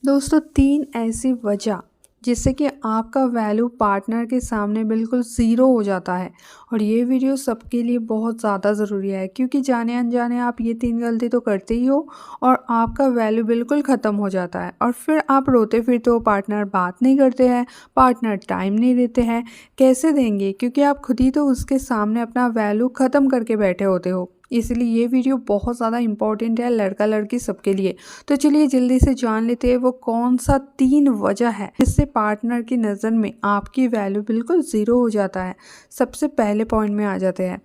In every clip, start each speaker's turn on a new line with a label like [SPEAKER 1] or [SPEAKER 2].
[SPEAKER 1] दोस्तों 3 ऐसी वजह जिससे कि आपका वैल्यू पार्टनर के सामने बिल्कुल ज़ीरो हो जाता है। और ये वीडियो सबके लिए बहुत ज़्यादा ज़रूरी है क्योंकि जाने अनजाने आप ये 3 गलती तो करते ही हो और आपका वैल्यू बिल्कुल ख़त्म हो जाता है और फिर आप रोते फिरते हो, पार्टनर बात नहीं करते हैं, पार्टनर टाइम नहीं देते हैं। कैसे देंगे? क्योंकि आप खुद ही तो उसके सामने अपना वैल्यू ख़त्म करके बैठे होते हो। इसलिए ये वीडियो बहुत ज़्यादा इंपॉर्टेंट है लड़का लड़की सबके लिए। तो चलिए जल्दी से जान लेते हैं वो कौन सा 3 वजह है जिससे पार्टनर की नज़र में आपकी वैल्यू बिल्कुल ज़ीरो हो जाता है। सबसे पहले पॉइंट में आ जाते हैं।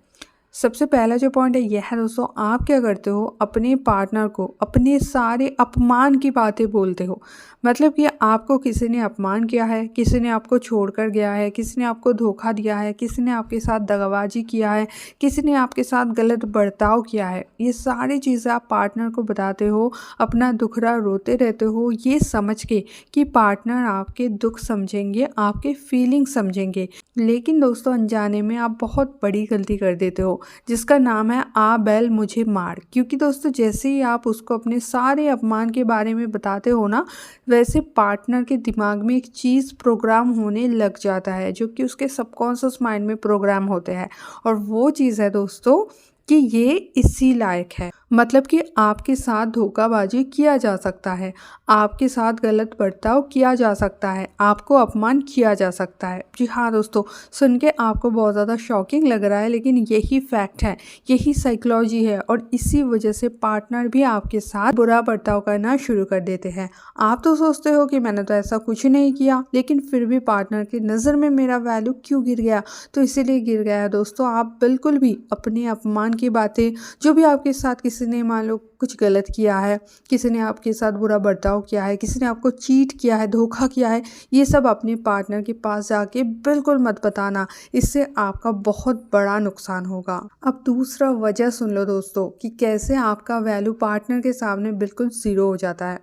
[SPEAKER 1] सबसे पहला जो पॉइंट है यह है दोस्तों, आप क्या करते हो, अपने पार्टनर को अपने सारे अपमान की बातें बोलते हो। मतलब कि आपको किसी ने अपमान किया है, किसी ने आपको छोड़कर गया है, किसी ने आपको धोखा दिया है, किसी ने आपके साथ दगाबाजी किया है, किसी ने आपके साथ गलत बर्ताव किया है, ये सारी चीज़ें आप पार्टनर को बताते हो, अपना दुखड़ा रोते रहते हो ये समझ के कि पार्टनर आपके दुख समझेंगे, आपके फीलिंग समझेंगे। लेकिन दोस्तों अनजाने में आप बहुत बड़ी गलती कर देते हो जिसका नाम है आ बैल मुझे मार। क्योंकि दोस्तों जैसे ही आप उसको अपने सारे अपमान के बारे में बताते हो ना, वैसे पार्टनर के दिमाग में एक चीज़ प्रोग्राम होने लग जाता है जो कि उसके सबकॉन्शियस माइंड में प्रोग्राम होते हैं। और वो चीज़ है दोस्तों कि ये इसी लायक है। मतलब कि आपके साथ धोखाबाजी किया जा सकता है, आपके साथ गलत बर्ताव किया जा सकता है, आपको अपमान किया जा सकता है। जी हाँ दोस्तों, सुन के आपको बहुत ज़्यादा शॉकिंग लग रहा है लेकिन यही फैक्ट है, यही साइकोलॉजी है और इसी वजह से पार्टनर भी आपके साथ बुरा बर्ताव करना शुरू कर देते हैं। आप तो सोचते हो कि मैंने तो ऐसा कुछ नहीं किया, लेकिन फिर भी पार्टनर की नज़र में मेरा वैल्यू क्यों गिर गया? तो इसीलिए गिर गया है दोस्तों। आप बिल्कुल भी अपने अपमान की बातें, जो भी आपके साथ किसी ने मान लो कुछ गलत किया है, किसी ने आपके साथ बुरा बर्ताव किया है, किसी ने आपको चीट किया है, धोखा किया है, ये सब अपने पार्टनर के पास जाके बिल्कुल मत बताना। इससे आपका बहुत बड़ा नुकसान होगा। अब दूसरा वजह सुन लो दोस्तों कि कैसे आपका वैल्यू पार्टनर के सामने बिल्कुल ज़ीरो हो जाता है।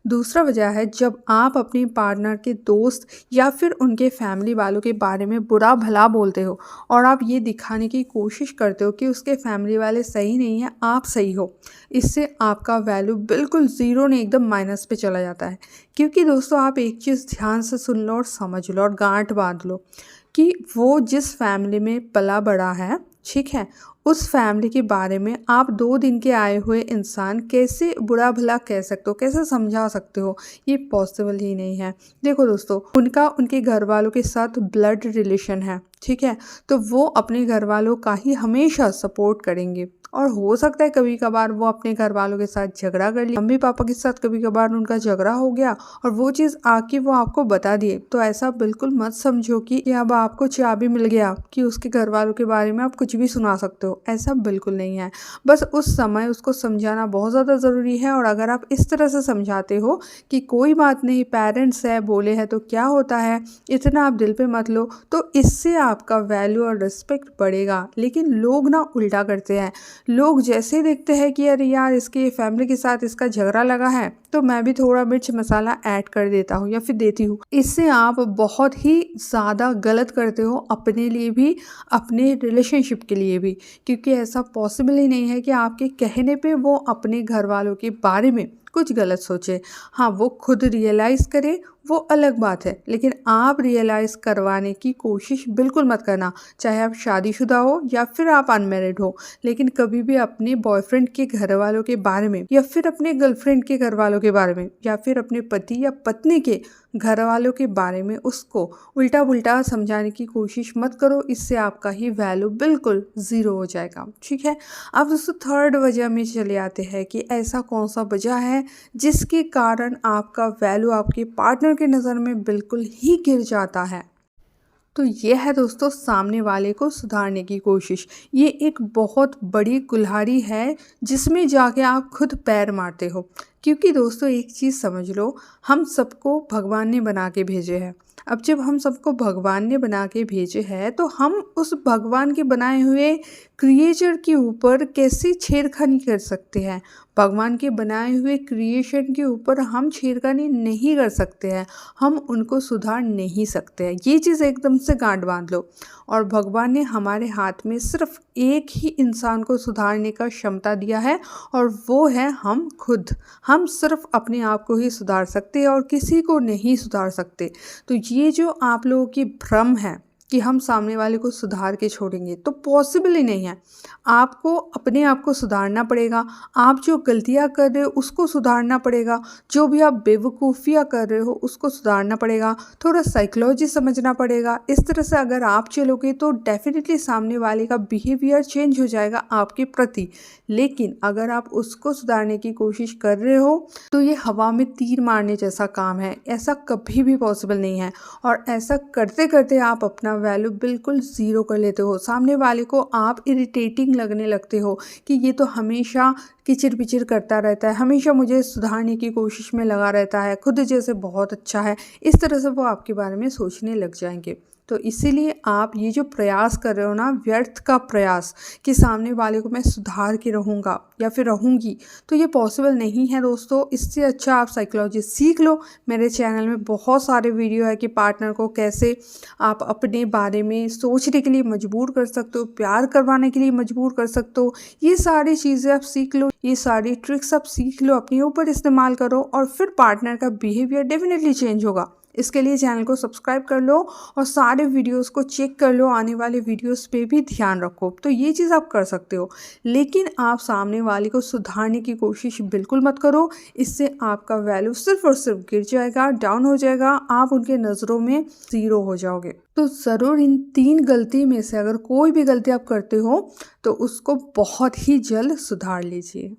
[SPEAKER 1] दूसरा वजह है जब आप अपने पार्टनर के दोस्त या फिर उनके फैमिली वालों के बारे में बुरा भला बोलते हो और आप ये दिखाने की कोशिश करते हो कि उसके फैमिली वाले सही नहीं हैं, आप सही हो। इससे आपका वैल्यू बिल्कुल ज़ीरो नहीं, एकदम माइनस पे चला जाता है। क्योंकि दोस्तों आप एक चीज़ ध्यान से सुन लो और समझ लो और गांठ बांध लो कि वो जिस फैमिली में पला बड़ा है, ठीक है, उस फैमिली के बारे में आप 2 दिन के आए हुए इंसान कैसे बुरा भला कह सकते हो, कैसे समझा सकते हो? ये पॉसिबल ही नहीं है। देखो दोस्तों, उनका उनके घर वालों के साथ ब्लड रिलेशन है, ठीक है, तो वो अपने घर वालों का ही हमेशा सपोर्ट करेंगे। और हो सकता है कभी कभार वो अपने घर वालों के साथ झगड़ा कर लिया, मम्मी पापा के साथ कभी कभार उनका झगड़ा हो गया और वो चीज़ आके वो आपको बता दिए, तो ऐसा बिल्कुल मत समझो कि अब आपको चाबी मिल गया कि उसके घर वालों के बारे में आप कुछ भी सुना सकते हो। ऐसा बिल्कुल नहीं है। बस उस समय उसको समझाना बहुत ज़्यादा ज़रूरी है और अगर आप इस तरह से समझाते हो कि कोई बात नहीं, पेरेंट्स है, बोले है तो क्या होता है, इतना आप दिल पे मत लो, तो इससे आपका वैल्यू और रिस्पेक्ट बढ़ेगा। लेकिन लोग ना उल्टा करते हैं। लोग जैसे देखते हैं कि अरे यार इसके फैमिली के साथ इसका झगड़ा लगा है तो मैं भी थोड़ा मिर्च मसाला ऐड कर देता हूँ या फिर देती हूँ। इससे आप बहुत ही ज़्यादा गलत करते हो, अपने लिए भी, अपने रिलेशनशिप के लिए भी। क्योंकि ऐसा पॉसिबल ही नहीं है कि आपके कहने पे वो अपने घर वालों के बारे में कुछ गलत सोचे। हाँ, वो खुद रियलाइज़ करे वो अलग बात है, लेकिन आप रियलाइज़ करवाने की कोशिश बिल्कुल मत करना। चाहे आप शादीशुदा हो या फिर आप अनमैरिड हो, लेकिन कभी भी अपने बॉयफ्रेंड के घर वालों के बारे में या फिर अपने गर्लफ्रेंड के घर वालों के बारे में या फिर अपने पति या पत्नी के घर वालों के बारे में उसको उल्टा पुल्टा समझाने की कोशिश मत करो। इससे आपका ही वैल्यू बिल्कुल ज़ीरो हो जाएगा, ठीक है। अब दोस्तों थर्ड वजह में चले आते हैं कि ऐसा कौन सा वजह है जिसके कारण आपका वैल्यू आपके पार्टनर की नज़र में बिल्कुल ही गिर जाता है। तो ये है दोस्तों सामने वाले को सुधारने की कोशिश। ये एक बहुत बड़ी कुल्हाड़ी है जिसमें जाके आप खुद पैर मारते हो। क्योंकि दोस्तों एक चीज़ समझ लो, हम सबको भगवान ने बना के भेजे हैं। अब जब हम सबको भगवान ने बना के भेजे हैं तो हम उस भगवान के बनाए हुए क्रिएचर के ऊपर कैसे छेड़खानी कर सकते हैं? भगवान के बनाए हुए क्रिएशन के ऊपर हम छेड़खानी नहीं कर सकते हैं, हम उनको सुधार नहीं सकते हैं। ये चीज़ एकदम से गांठ बांध लो। और भगवान ने हमारे हाथ में सिर्फ एक ही इंसान को सुधारने का क्षमता दिया है और वो है हम खुद। हम सिर्फ अपने आप को ही सुधार सकते हैं और किसी को नहीं सुधार सकते। तो ये जो आप लोगों की भ्रम है कि हम सामने वाले को सुधार के छोड़ेंगे, तो पॉसिबल ही नहीं है। आपको अपने आप को सुधारना पड़ेगा। आप जो गलतियां कर रहे हो उसको सुधारना पड़ेगा। जो भी आप बेवकूफ़ियाँ कर रहे हो उसको सुधारना पड़ेगा। थोड़ा साइकोलॉजी समझना पड़ेगा। इस तरह से अगर आप चलोगे तो डेफिनेटली सामने वाले का बिहेवियर चेंज हो जाएगा आपके प्रति। लेकिन अगर आप उसको सुधारने की कोशिश कर रहे हो तो ये हवा में तीर मारने जैसा काम है। ऐसा कभी भी पॉसिबल नहीं है और ऐसा करते करते आप अपना वैल्यू बिल्कुल ज़ीरो कर लेते हो। सामने वाले को आप इरिटेटिंग लगने लगते हो कि ये तो हमेशा किचिर पिचिर करता रहता है, हमेशा मुझे सुधारने की कोशिश में लगा रहता है, खुद जैसे बहुत अच्छा है। इस तरह से वो आपके बारे में सोचने लग जाएंगे। तो इसीलिए आप ये जो प्रयास कर रहे हो ना, व्यर्थ का प्रयास कि सामने वाले को मैं सुधार के रहूँगा या फिर रहूँगी, तो ये पॉसिबल नहीं है दोस्तों। इससे अच्छा आप साइकोलॉजी सीख लो। मेरे चैनल में बहुत सारे वीडियो है कि पार्टनर को कैसे आप अपने बारे में सोचने के लिए मजबूर कर सकते हो, प्यार करवाने के लिए मजबूर कर सकते हो। ये सारी चीज़ें आप सीख लो, ये सारी ट्रिक्स आप सीख लो, अपने ऊपर इस्तेमाल करो और फिर पार्टनर का बिहेवियर डेफिनेटली चेंज होगा। इसके लिए चैनल को सब्सक्राइब कर लो और सारे वीडियोस को चेक कर लो। आने वाले वीडियोस पे भी ध्यान रखो। तो ये चीज़ आप कर सकते हो, लेकिन आप सामने वाले को सुधारने की कोशिश बिल्कुल मत करो। इससे आपका वैल्यू सिर्फ और सिर्फ गिर जाएगा, डाउन हो जाएगा। आप उनके नज़रों में ज़ीरो हो जाओगे। तो ज़रूर इन 3 गलती में से अगर कोई भी गलती आप करते हो तो उसको बहुत ही जल्द सुधार लीजिए।